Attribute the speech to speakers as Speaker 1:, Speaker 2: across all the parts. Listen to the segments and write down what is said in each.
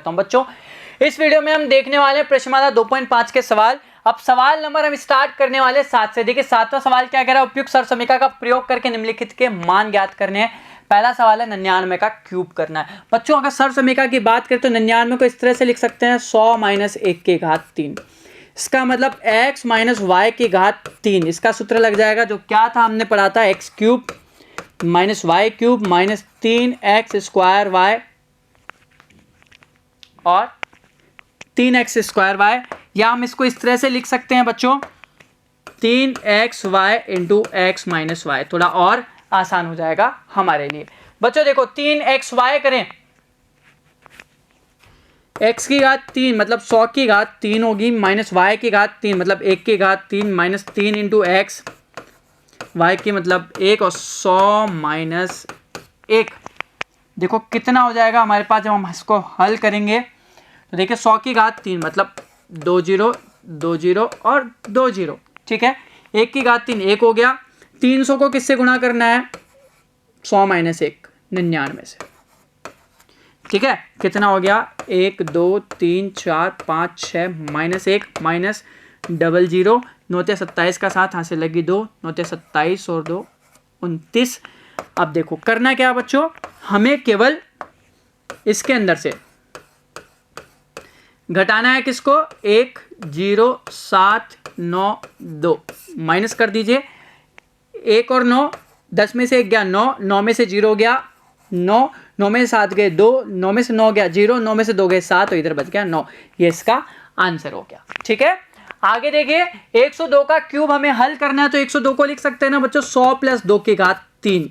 Speaker 1: तो बच्चों इस वीडियो में हम देखने वाले हैं प्रश्नमाला 2.5 के सवाल। अब सवाल नंबर हम स्टार्ट करने वाले 7 से। देखिए 7वां सवाल क्या कह रहा है, उपयुक्त सर्वसमीकरण का प्रयोग करके निम्नलिखित के मान ज्ञात करने हैं। पहला सवाल है 99 का क्यूब करना है। बच्चों अगर सर्वसमीकरण की बात करें तो 99 को इस तरह से लिख सकते हैं 100 माइनस 1 की घात 3। इसका मतलब x माइनस वाई की घात 3। इसका सूत्र लग जाएगा जो क्या था हमने पढ़ा था, x cube minus y cube minus 3x square y और 3x स्क्वायर वाई, या हम इसको इस तरह से लिख सकते हैं बच्चों 3x y into x minus y. थोड़ा और आसान हो जाएगा हमारे लिए। बच्चों देखो 3x वाई करें, x की घात 3 मतलब 100 की घात 3 होगी, माइनस y की घात 3 मतलब 1 की घात 3 माइनस 3 इंटू एक्स, वाई की मतलब 1 और 100 माइनस 1। देखो कितना हो जाएगा हमारे पास जब हम इसको हल करेंगे तो देखिए 100 की घात 3 मतलब 2 0 2 0 और 2 0, ठीक है। 1 की घात 3 1 हो गया। 300 को किससे गुणा करना है, 100 माइनस 1 99 से, ठीक है। कितना हो गया 1 2 3 4 5 6 माइनस 1 माइनस 00 9 27 का साथ हाथ से लगी 2 9 27 और 2 29। अब देखो करना क्या बच्चों, हमें केवल इसके अंदर से घटाना है किसको, 1 0 7 9 2 माइनस कर दीजिए 1 और 9, 10 में से 1 गया 9, 9 में से 0 गया 9, 9 में से 7 गए 2, 9 में से 9 गया 0, 9 में से 2 गए 7 तो इधर बच गया 9। ये इसका आंसर हो गया, ठीक है। आगे देखिए 102 का क्यूब हमें हल करना है तो 102 को लिख सकते हैं ना बच्चों 100 प्लस 2 की घात 3,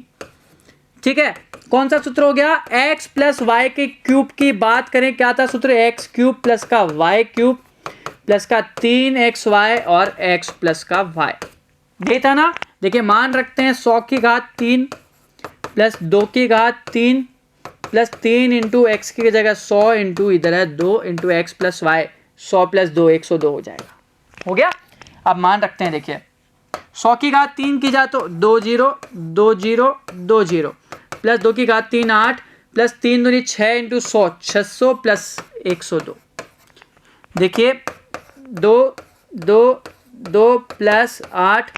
Speaker 1: ठीक है। कौन सा सूत्र हो गया, x प्लस वाई के क्यूब की बात करें क्या था सूत्र, एक्स क्यूब प्लस का वाई क्यूब प्लस का 3xy और x प्लस का y, ये था ना। देखिए मान रखते हैं 100 की घात 3 प्लस 2 की घात 3 प्लस 3 इंटू एक्स की जगह 100 इंटू इधर है 2 into x plus y, 100 plus 2 102 हो जाएगा, हो गया। अब मान रखते हैं, देखिए 100 की घात 3 की जाए तो 2 0 2 0 2 0 प्लस 2 की घात 3 8 प्लस 3 दूनी 6 इंटू 100 600 प्लस 102। देखिए 2 2 2 प्लस 8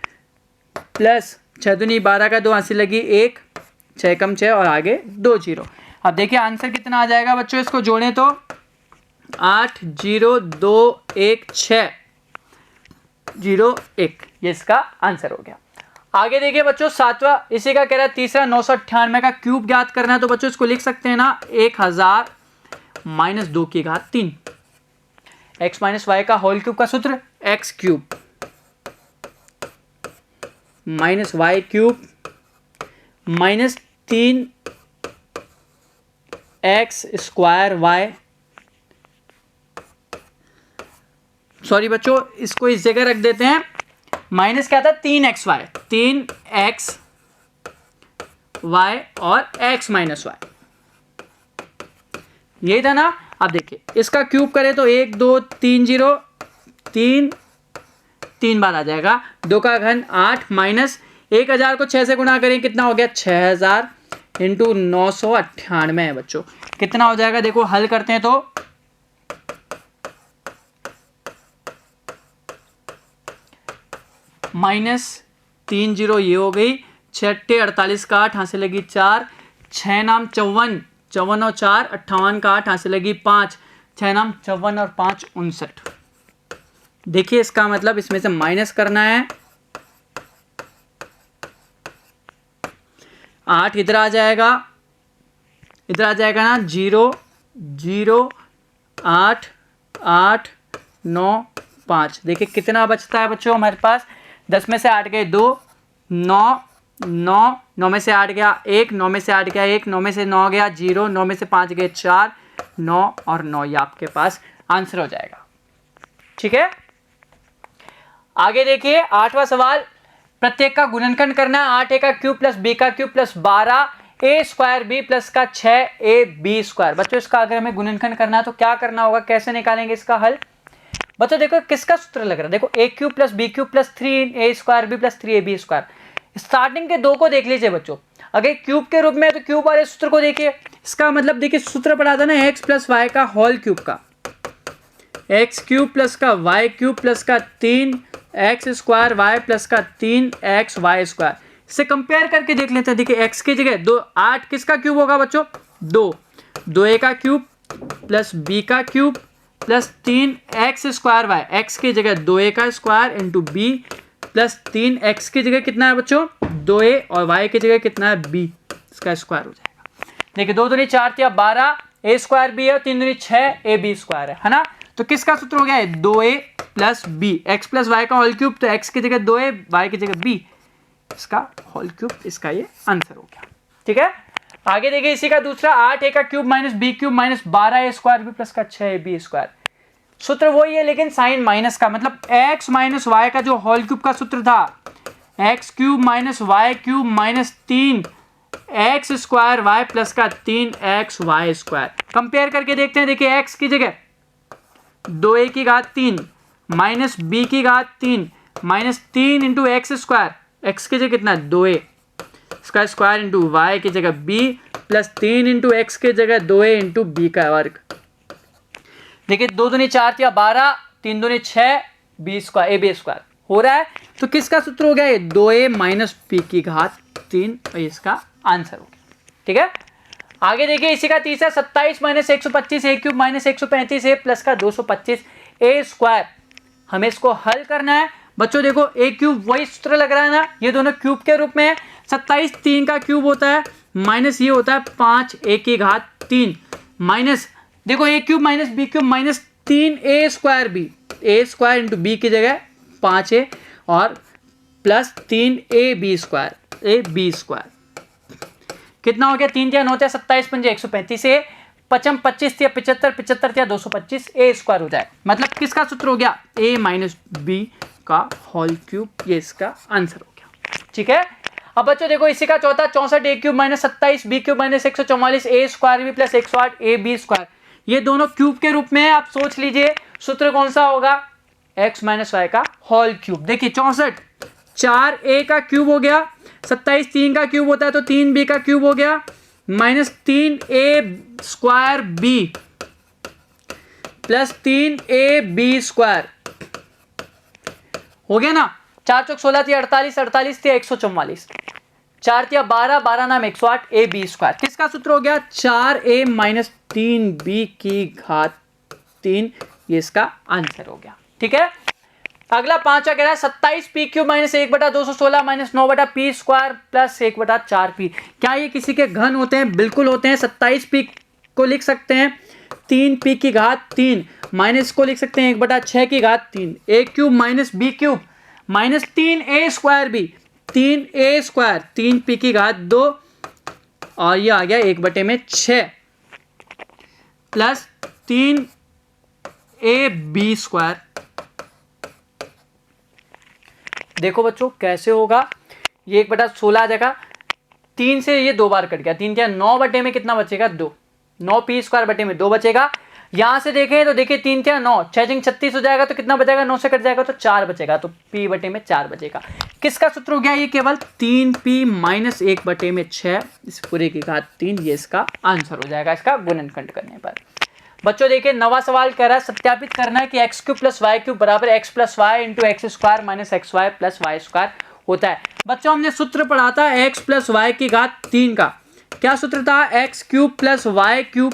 Speaker 1: प्लस 6 दूनी 12 का 2 हासिल लगी 1 6 कम 6 और आगे 2 0। अब देखिए आंसर कितना आ जाएगा बच्चों, इसको जोड़ें तो 8 0 2 1 6 0 1, ये इसका आंसर हो गया। आगे देखिए बच्चों 7वां इसी का कह रहा है तीसरा 998 का क्यूब ज्ञात करना है तो बच्चों इसको लिख सकते हैं ना 1000 माइनस 2 की घात 3। एक्स माइनस वाई का होल क्यूब का सूत्र x cube minus y cube minus 3 x square y, sorry बच्चों इसको इस जगह रख देते हैं, माइनस क्या था 3x वाई 3x वाई और x माइनस वाई, यही था ना। अब देखिए इसका क्यूब करें तो 1 2 3 0 3 बार आ जाएगा, 2 का घन 8 माइनस 1000 को 6 से गुणा करें कितना हो गया 6000 इंटू 998 है बच्चों। कितना हो जाएगा देखो हल करते हैं तो माइनस 3 0 ये हो गई, 6 48 का 8 हाथ से लगी 4, 6 नाम 54 54 और 4 58 का 8 हाथ से लगी 5, 6 नाम 54 और 5 59। देखिए इसका मतलब इसमें से माइनस करना है, 8 इधर आ जाएगा ना 0 0 8 8 9 5। देखिए कितना बचता है बच्चों हमारे पास, 10 में से 8 गए 2 9 9 9 में से 8 गया 1 9 में से 8 गया 1 9 में से 9 गया 0 9 में से 5 गए 4 9 और 9, ये आपके पास आंसर हो जाएगा, ठीक है। आगे देखिए 8वां सवाल, प्रत्येक का गुणनखंड करना है 8a का क्यूब प्लस b का cube plus 12 a square b plus का 6ab स्क्वायर। बच्चों इसका अगर हमें गुणनखंड करना है तो क्या करना होगा, कैसे निकालेंगे इसका हल। बच्चों देखो किसका सूत्र लग रहा है, देखो a cube plus b cube plus 3a square b plus 3ab square. Starting के दो को देख लीजिए बच्चों, अगर क्यूब के रूप में है तो क्यूब वाले सूत्र को देखिए, इसका मतलब देखिए सूत्र पढ़ा था ना एक्स प्लस वाई का होल क्यूब का, एक्स क्यूब प्लस का वाई क्यूब प्लस का 3 एक्स स्क्वायर वाई प्लस का 3 एक्स वाई स्क्वायर। इससे कंपेयर करके देख लेते हैं। देखिए एक्स की जगह 2 8 किसका क्यूब होगा बच्चों, 2 ए का क्यूब प्लस बी का cube plus 3 x square y, x की जगह 2a का square into b plus 3 x की जगह कितना है बच्चों 2a और वाई की जगह कितना है b, इसका स्क्वायर हो जाएगा। देखिए 2 दूनी 4 या 12 a स्क्वायर b है और 3 दूनी 6 a b स्क्वायर है ना। तो किसका सूत्र हो गया है 2a plus b, x plus y का होल क्यूब, तो एक्स की जगह 2a वाई की जगह b, इसका होल क्यूब, इसका ये आंसर हो गया। ठीक है, आगे देखिए इसी का दूसरा 8a का cube minus b cube minus 12a square b plus का 6ab स्क्वायर। सूत्र वही है लेकिन साइन माइनस का, मतलब x माइनस वाई का जो होल क्यूब का सूत्र था x cube minus y cube minus 3 x square y plus का 3 एक्स वाई स्क्वायर। कंपेयर करके देखते हैं। देखिए एक्स की जगह 2a की घात 3 माइनस बी की घात 3 minus 3 into x square, x की जगह कितना 2a इसका स्क्वायर इंटू वाई की जगह b प्लस 3 इंटू एक्स की जगह 2a इंटू बी का वर्ग। देखिए 2 दूनी 4 या 12 3 दूनी 6 b स्क्वायर ab स्क्वायर हो रहा है। तो किसका सूत्र हो गया ये 2a माइनस बी की घात 3, और इसका आंसर हो गया। ठीक है, आगे देखिए इसी का तीसरा 27 minus 125 a cube minus 135 a plus का 225 a स्क्वायर। हमें इसको हल करना है बच्चों। देखो a क्यूब वही सूत्र लग रहा है ना, ये दोनों क्यूब के रूप में है। 27 3 का क्यूब होता है माइनस ये होता है 5 a की घात 3 माइनस देखो a cube minus b cube minus 3 a square b, a square into b की जगह 5a और प्लस 3 a b स्क्वायर कितना हो गया 3 या 9 या 27 पंजे 135 a 55 25 या 75 75 या 225 a स्क्वायर हो जाए। मतलब किसका सूत्र हो गया a माइनस बी का होल क्यूब, ये इसका आंसर हो गया। ठीक है, अब बच्चों देखो इसी का चौथा 64 a cube minus 27 b cube minus 144 a square b plus 108 a b square. ये दोनों क्यूब के रूप में है। आप सोच लीजिए सूत्र कौन सा होगा x माइनस वाई का होल क्यूब। देखिए 64 4a का क्यूब हो गया, 27 3 का क्यूब होता है तो 3b का क्यूब हो गया minus 3a square b plus 3ab square हो गया ना। 4 चौक 16 थी 48 48 थी 144 4 थी 12 12 नाम 108 a b स्क्वायर। किसका सूत्र हो गया 4a माइनस 3b की घात 3, ये इसका आंसर हो गया। ठीक है, अगला 5वां कह रहा है 27 P cube minus 1/216 minus 9/p square plus 1/4p। क्या ये किसी के घन होते हैं? बिल्कुल होते हैं। 27 पी को लिख सकते हैं 3p की घात 3 माइनस को लिख सकते हैं 1/6 की घात 3 a cube minus b cube minus 3a square b 3a square 3p की घात 2 और ये आ गया 1/6 प्लस 3ab स्क्वायर। देखो बच्चों कैसे होगा, ये 1/16 आ जाएगा, 3 से ये 2 बार कट गया, 3 क्या 9 बटे में कितना बचेगा 2, 9p स्क्वायर बटे में 2 बचेगा। यहां से देखें तो देखिए 3 क्या 9 6 36 हो जाएगा तो कितना बचेगा 9 से कट जाएगा तो 4 बचेगा, तो p बटे में 4 बचेगा। किसका सूत्र हो गया ये केवल 3p माइनस 1/6 इस पूरे की घात 3, ये इसका आंसर हो जाएगा इसका गुणनखंड करने पर। बच्चों देखिए नवा सवाल कह रहा है सत्यापित करना है कि x cube plus y cube बराबर x plus y into x square minus x y plus y square होता है। बच्चों हमने सूत्र पढ़ा था एक्स प्लस वाई की घात 3 का। क्या सूत्र था x cube plus y cube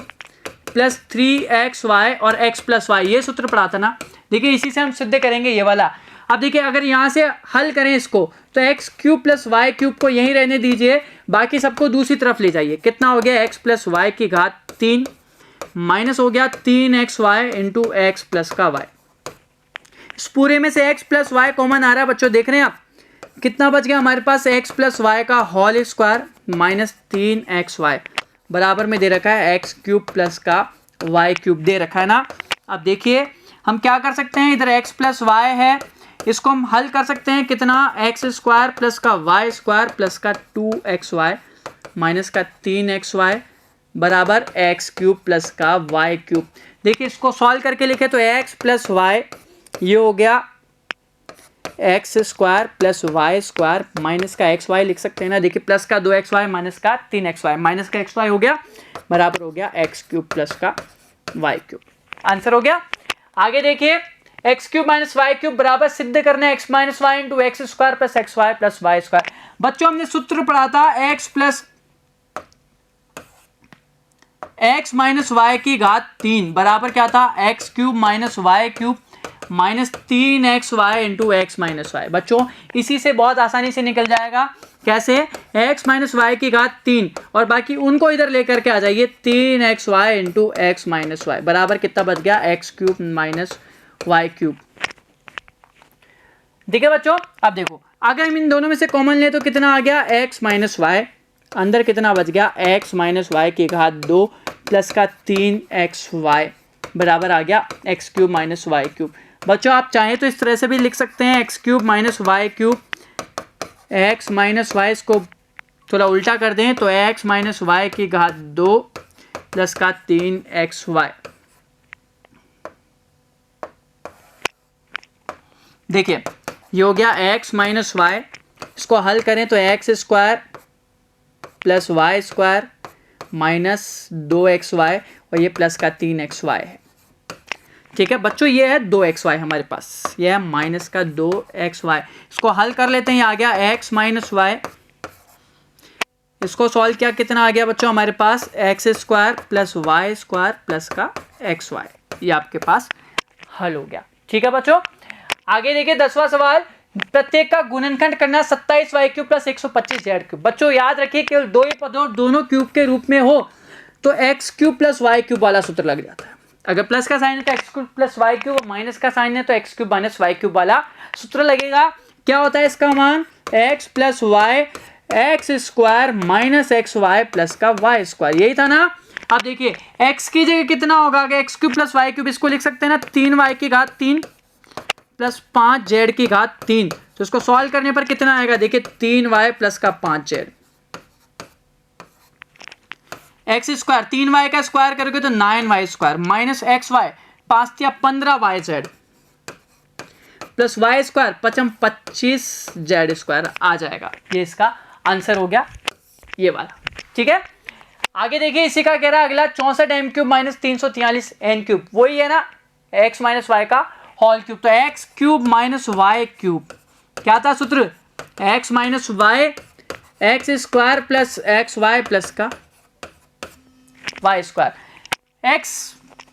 Speaker 1: plus 3xy और एक्स प्लस वाई, ये सूत्र पढ़ा था ना। देखिए इसी से हम सिद्ध करेंगे ये वाला। अब देखिए अगर यहाँ से हल करें इसको तो x cube plus y cube को यहीं रहने दीजिए, बाकी सबको दूसरी तरफ ले जाइए। कितना हो गया एक्स प्लस वाई की घात 3 माइनस हो गया 3xy इंटू एक्स प्लस का वाई। इस पूरे में से x प्लस वाई कॉमन आ रहा है बच्चों, देख रहे हैं आप कितना बच गया हमारे पास x प्लस वाई का होल स्क्वायर माइनस 3xy बराबर में दे रखा है एक्स क्यूब प्लस का वाई क्यूब दे रखा है ना। अब देखिए हम क्या कर सकते हैं, इधर x प्लस वाई है इसको हम हल कर सकते हैं कितना एक्स स्क्वायर प्लस का वाई स्क्वायर प्लस का 2xy माइनस का 3xy बराबर एक्स क्यूब प्लस का वाई क्यूब। देखिए इसको सॉल्व करके लिखे तो एक्स प्लस वाई ये हो गया x square plus y square minus का एक्स वाई लिख सकते हैं ना। देखिए प्लस का 2xy माइनस का 3xy माइनस का xy हो गया बराबर हो गया एक्स क्यूब प्लस का वाई क्यूब। आंसर हो गया। आगे देखिए x cube minus y cube बराबर सिद्ध करना है x minus y into x square plus x y plus y square. बच्चों हमने सूत्र पढ़ा था एक्स माइनस वाई की घात 3 बराबर क्या था x cube minus y cube minus 3 y into x minus y. बच्चों इसी से बहुत आसानी से निकल जाएगा। कैसे? एक्स माइनस वाई की घात 3 और बाकी उनको इधर लेकर के आ जाइए 3 y into x minus y बराबर कितना बच गया x cube minus y cube. ठीक है बच्चों, अब देखो अगर हम इन दोनों में से कॉमन ले तो कितना आ गया एक्स माइनस वाई, अंदर कितना बच गया एक्स माइनस वाई की घात 2 प्लस का 3 वाई बराबर आ गया x cube minus y cube. बच्चों आप चाहें तो इस तरह से भी लिख सकते हैं x cube minus y cube, x minus y इसको थोड़ा उल्टा कर दें तो एक्स माइनस वाई की घात 2 प्लस का 3 वाई। देखिए ये हो गया एक्स माइनस वाई, इसको हल करें तो x square plus y square minus 2 y और ये प्लस का 3 वाई है। ठीक है बच्चों, ये है 2 वाई हमारे पास, ये है माइनस का 2 वाई। इसको हल कर लेते हैं, ये आ गया एक्स माइनस वाई, इसको सॉल्व किया कितना आ गया बच्चों हमारे पास x square plus y square plus का एक्स वाई, ये आपके पास हल हो गया। ठीक है बच्चों, आगे देखिए 10वां सवाल, प्रत्येक का गुणनखंड करना 27 y cube plus 125 z cube. बच्चों याद रखिए केवल दो ही पदों दोनों क्यूब के रूप में हो तो x cube plus y cube वाला सूत्र लग जाता है। अगर प्लस का साइन है तो x cube plus y cube, minus का साइन है तो x cube minus y cube वाला सूत्र लगेगा। क्या होता है इसका मान x plus y x square minus x y plus का वाई स्क्वायर, यही था ना। अब देखिए एक्स की जगह कितना होगा, अगर x cube plus y cube इसको लिख सकते हैं ना 3 की घात 3 प्लस 5 जेड की घात 3, तो इसको सॉल्व करने पर कितना आएगा देखिए 3 प्लस का 5 जेड। एक्स स्क्वायर 3 का स्क्वायर करोगे तो 9 स्क्वायर माइनस एक्स वाई 5 या 15 z plus y square 25 z square आ जाएगा। ये इसका आंसर हो गया ये वाला। ठीक है, आगे देखिए इसी का कह रहा है अगला 64 m cube minus 343 n cube, वही है ना एक्स माइनस वाई का होल क्यूब। तो x cube minus y cube क्या था सूत्र x minus y x square plus x y plus का वाई स्क्वायर। एक्स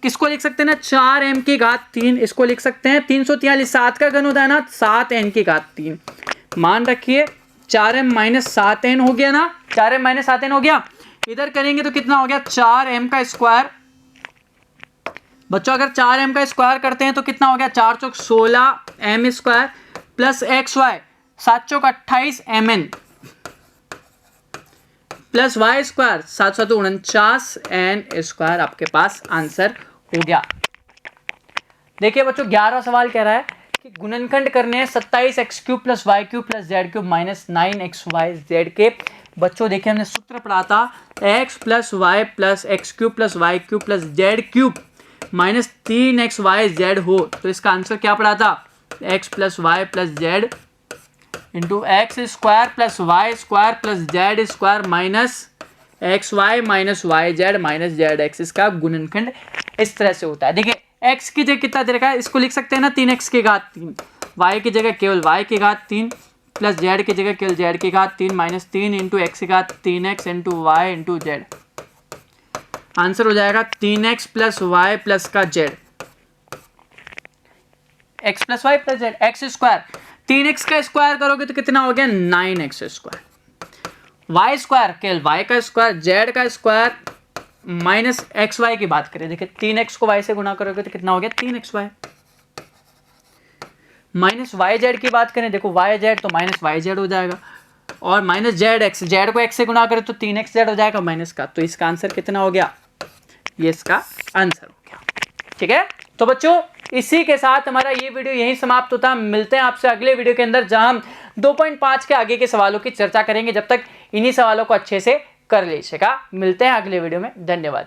Speaker 1: किसको लिख सकते हैं ना 4m की घात 3, इसको लिख सकते हैं 343 7 का घन होता है ना 7n की घात 3। मान रखिए 4m माइनस 7n हो गया ना, 4m माइनस 7n हो गया। इधर करेंगे तो कितना हो गया 4m का स्क्वायर। बच्चों अगर 4m का स्क्वायर करते हैं तो कितना हो गया 4 चौक 16 m square plus x y 7 चौक 28 mn plus y square 7 7 49 n square आपके पास आंसर हो गया। देखिए बच्चों 11वां सवाल कह रहा है कि गुणनखंड करने हैं 27 x cube plus y cube plus z cube minus 9 x y z के। बच्चों देखिए हमने सूत्र पढ़ा था x plus y plus x cube plus y cube plus z cube minus 3 y z हो तो इसका आंसर क्या पढ़ा था x plus y plus z into x square plus y square plus z square minus x y minus y z minus z x. इसका गुणनखंड इस तरह से होता है। देखिए एक्स की जगह कितना दे रखा है, इसको लिख सकते हैं ना 3x की घात 3, वाई की जगह केवल वाई की घात 3 प्लस जेड की जगह केवल जेड की घात 3 माइनस 3 इंटू एक्स की घात 3x into y into z. Answer हो जाएगा 3x प्लस वाई प्लस का z, x plus y plus z x square 3x का स्क्वायर करोगे तो कितना हो गया 9x स्क्वायर, वाई स्क्वायर केवल वाई का स्क्वायर जेड का स्क्वायर माइनस एक्स वाई की बात करें देखिए 3x को y से गुना करोगे तो कितना हो गया 3xy माइनस वाई जेड की बात करें देखो वाई जेड तो माइनस वाई जेड हो जाएगा और माइनस जेड एक्स, जेड को x से गुना करें तो 3x जेड हो जाएगा माइनस का। तो इसका आंसर कितना हो गया, ये इसका आंसर हो गया। ठीक है, तो बच्चों इसी के साथ हमारा ये वीडियो यहीं समाप्त होता है। मिलते हैं आपसे अगले वीडियो के अंदर जहां हम 2.5 के आगे के सवालों की चर्चा करेंगे। जब तक इन्हीं सवालों को अच्छे से कर लीजिएगा। मिलते हैं अगले वीडियो में, धन्यवाद।